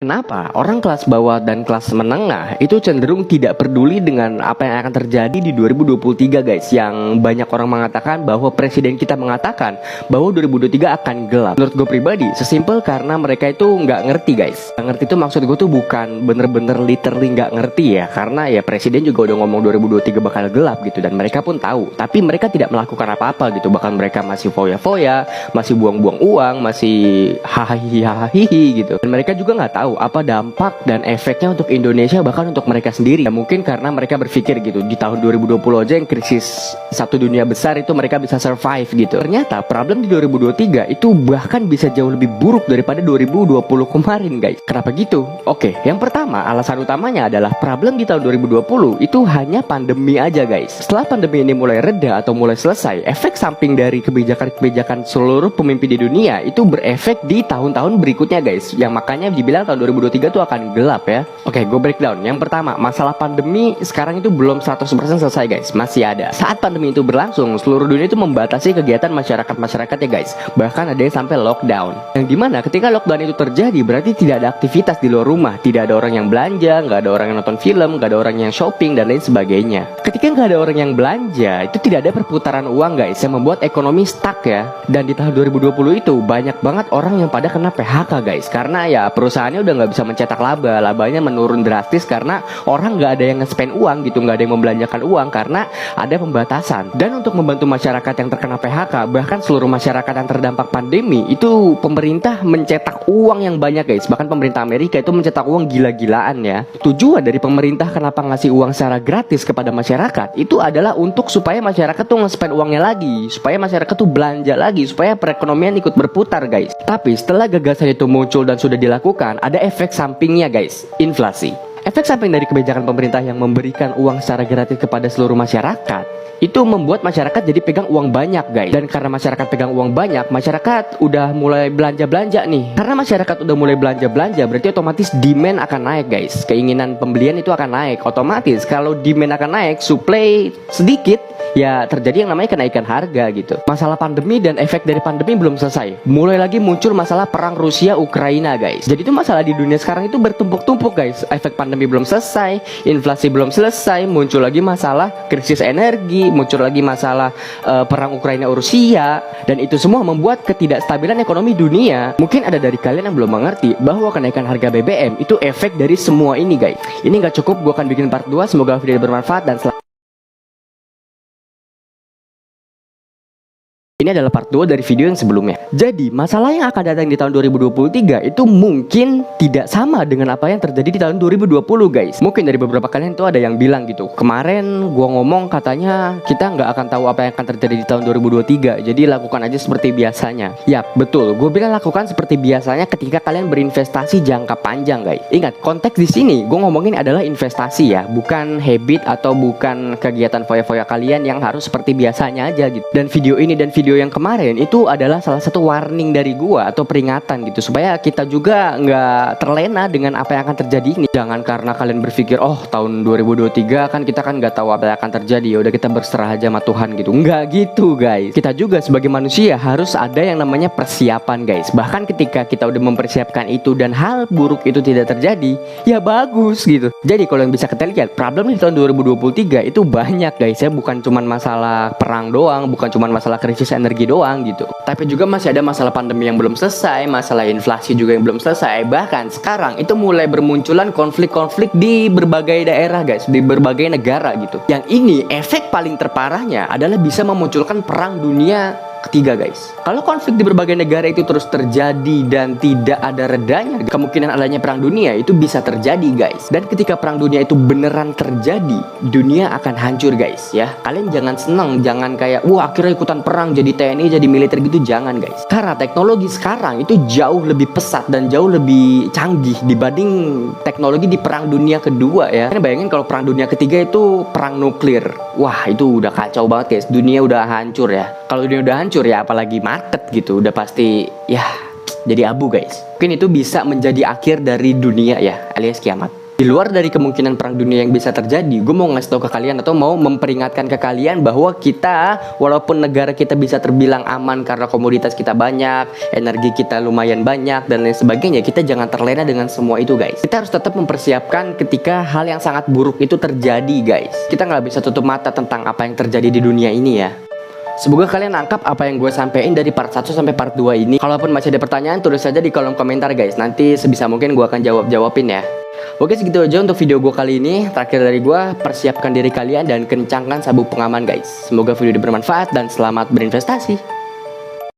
Kenapa orang kelas bawah dan kelas menengah itu cenderung tidak peduli dengan apa yang akan terjadi di 2023 guys? Yang banyak orang mengatakan bahwa presiden kita mengatakan bahwa 2023 akan gelap. Menurut gue pribadi, sesimpel karena mereka itu nggak ngerti guys. Nggak ngerti itu maksud gue tuh bukan bener-bener literally nggak ngerti ya. Karena ya presiden juga udah ngomong 2023 bakal gelap gitu. Dan mereka pun tahu. Tapi mereka tidak melakukan apa-apa gitu. Bahkan mereka masih foya-foya, masih buang-buang uang, masih hahaha gitu. Dan mereka juga nggak tahu apa dampak dan efeknya untuk Indonesia bahkan untuk mereka sendiri. Ya mungkin karena mereka berpikir gitu di tahun 2020 aja yang krisis satu dunia besar itu mereka bisa survive gitu. Ternyata problem di 2023 itu bahkan bisa jauh lebih buruk daripada 2020 kemarin guys. Kenapa gitu? Oke, yang pertama alasan utamanya adalah problem di tahun 2020 itu hanya pandemi aja guys. Setelah pandemi ini mulai reda atau mulai selesai, efek samping dari kebijakan-kebijakan seluruh pemimpin di dunia itu berefek di tahun-tahun berikutnya guys. Yang makanya dibilang tahun 2023 tuh akan gelap ya. Oke, gue breakdown. Yang pertama, masalah pandemi sekarang itu belum 100% selesai guys. Masih ada. Saat pandemi itu berlangsung, seluruh dunia itu membatasi kegiatan masyarakat ya guys. Bahkan ada yang sampai lockdown. Yang dimana ketika lockdown itu terjadi, berarti tidak ada aktivitas di luar rumah. Tidak ada orang yang belanja, nggak ada orang yang nonton film, nggak ada orang yang shopping dan lain sebagainya. Ketika nggak ada orang yang belanja, itu tidak ada perputaran uang guys, yang membuat ekonomi stuck ya. Dan di tahun 2020 itu banyak banget orang yang pada kena PHK guys. Karena ya perusahaannya udah nggak bisa mencetak labanya menurun drastis karena orang nggak ada yang nge-spend uang gitu, nggak ada yang membelanjakan uang karena ada pembatasan. Dan untuk membantu masyarakat yang terkena PHK, bahkan seluruh masyarakat yang terdampak pandemi, itu pemerintah mencetak uang yang banyak guys. Bahkan pemerintah Amerika itu mencetak uang gila-gilaan ya. Tujuan dari pemerintah kenapa ngasih uang secara gratis kepada masyarakat itu adalah untuk supaya masyarakat tuh nge-spend uangnya lagi, supaya masyarakat tuh belanja lagi, supaya perekonomian ikut berputar guys. Tapi setelah gagasan itu muncul dan sudah dilakukan, ada efek sampingnya guys, inflasi. Efek samping dari kebijakan pemerintah yang memberikan uang secara gratis kepada seluruh masyarakat itu membuat masyarakat jadi pegang uang banyak guys. Dan karena masyarakat pegang uang banyak, masyarakat udah mulai belanja-belanja nih. Karena masyarakat udah mulai belanja-belanja, berarti otomatis demand akan naik guys. Keinginan pembelian itu akan naik. Otomatis kalau demand akan naik, supply sedikit, ya terjadi yang namanya kenaikan harga gitu. Masalah pandemi dan efek dari pandemi belum selesai. Mulai lagi muncul masalah perang Rusia Ukraina guys. Jadi itu masalah di dunia sekarang itu bertumpuk-tumpuk guys. Efek pandemi belum selesai, inflasi belum selesai, muncul lagi masalah krisis energi, muncul lagi masalah perang Ukraina Rusia, dan itu semua membuat ketidakstabilan ekonomi dunia. Mungkin ada dari kalian yang belum mengerti bahwa kenaikan harga BBM itu efek dari semua ini guys. Ini nggak cukup, gue akan bikin part 2. Semoga video bermanfaat dan ini adalah part 2 dari video yang sebelumnya. Jadi, masalah yang akan datang di tahun 2023 itu mungkin tidak sama dengan apa yang terjadi di tahun 2020 guys. Mungkin dari beberapa kalian itu ada yang bilang gitu, kemarin gua ngomong katanya kita nggak akan tahu apa yang akan terjadi di tahun 2023. Jadi lakukan aja seperti biasanya. Yap, betul. Gue bilang lakukan seperti biasanya ketika kalian berinvestasi jangka panjang guys. Ingat, konteks di sini gue ngomongin adalah investasi ya, bukan habit atau bukan kegiatan foya-foya kalian yang harus seperti biasanya aja gitu. Dan video ini dan video yang kemarin itu adalah salah satu warning dari gua atau peringatan gitu, supaya kita juga nggak terlena dengan apa yang akan terjadi ini. Jangan karena kalian berpikir oh tahun 2023 kan kita kan nggak tahu apa yang akan terjadi, ya udah kita berserah aja sama Tuhan gitu. Nggak gitu guys. Kita juga sebagai manusia harus ada yang namanya persiapan guys. Bahkan ketika kita udah mempersiapkan itu dan hal buruk itu tidak terjadi, ya bagus gitu. Jadi kalau yang bisa kita lihat, problem di tahun 2023 itu banyak guys ya, bukan cuman masalah perang doang, bukan cuman masalah krisis energi doang gitu. Tapi juga masih ada masalah pandemi yang belum selesai, masalah inflasi juga yang belum selesai. Bahkan sekarang itu mulai bermunculan konflik-konflik di berbagai daerah guys, di berbagai negara gitu. Yang ini efek paling terparahnya adalah bisa memunculkan perang dunia ketiga guys. Kalau konflik di berbagai negara itu terus terjadi dan tidak ada redanya, kemungkinan adanya perang dunia itu bisa terjadi guys. Dan ketika perang dunia itu beneran terjadi, dunia akan hancur guys ya. Kalian jangan seneng, jangan kayak wah akhirnya ikutan perang jadi TNI jadi militer gitu, jangan guys. Karena teknologi sekarang itu jauh lebih pesat dan jauh lebih canggih dibanding teknologi di perang dunia kedua ya. Kalian bayangin kalau perang dunia ketiga itu perang nuklir. Wah itu udah kacau banget guys. Dunia udah hancur ya. Kalau dunia udah hancur ya apalagi market gitu, udah pasti ya jadi abu guys. Mungkin itu bisa menjadi akhir dari dunia ya, alias kiamat. Di luar dari kemungkinan perang dunia yang bisa terjadi, gue mau ngasih tau ke kalian atau mau memperingatkan ke kalian bahwa kita, walaupun negara kita bisa terbilang aman karena komoditas kita banyak, energi kita lumayan banyak, dan lain sebagainya, kita jangan terlena dengan semua itu guys. Kita harus tetap mempersiapkan ketika hal yang sangat buruk itu terjadi guys. Kita nggak bisa tutup mata tentang apa yang terjadi di dunia ini ya. Semoga kalian nangkap apa yang gue sampein dari part 1 sampai part 2 ini. Kalaupun masih ada pertanyaan, tulis saja di kolom komentar guys. Nanti sebisa mungkin gue akan jawabin ya. Oke, segitu aja untuk video gue kali ini. Terakhir dari gue, persiapkan diri kalian dan kencangkan sabuk pengaman guys. Semoga video ini bermanfaat dan selamat berinvestasi.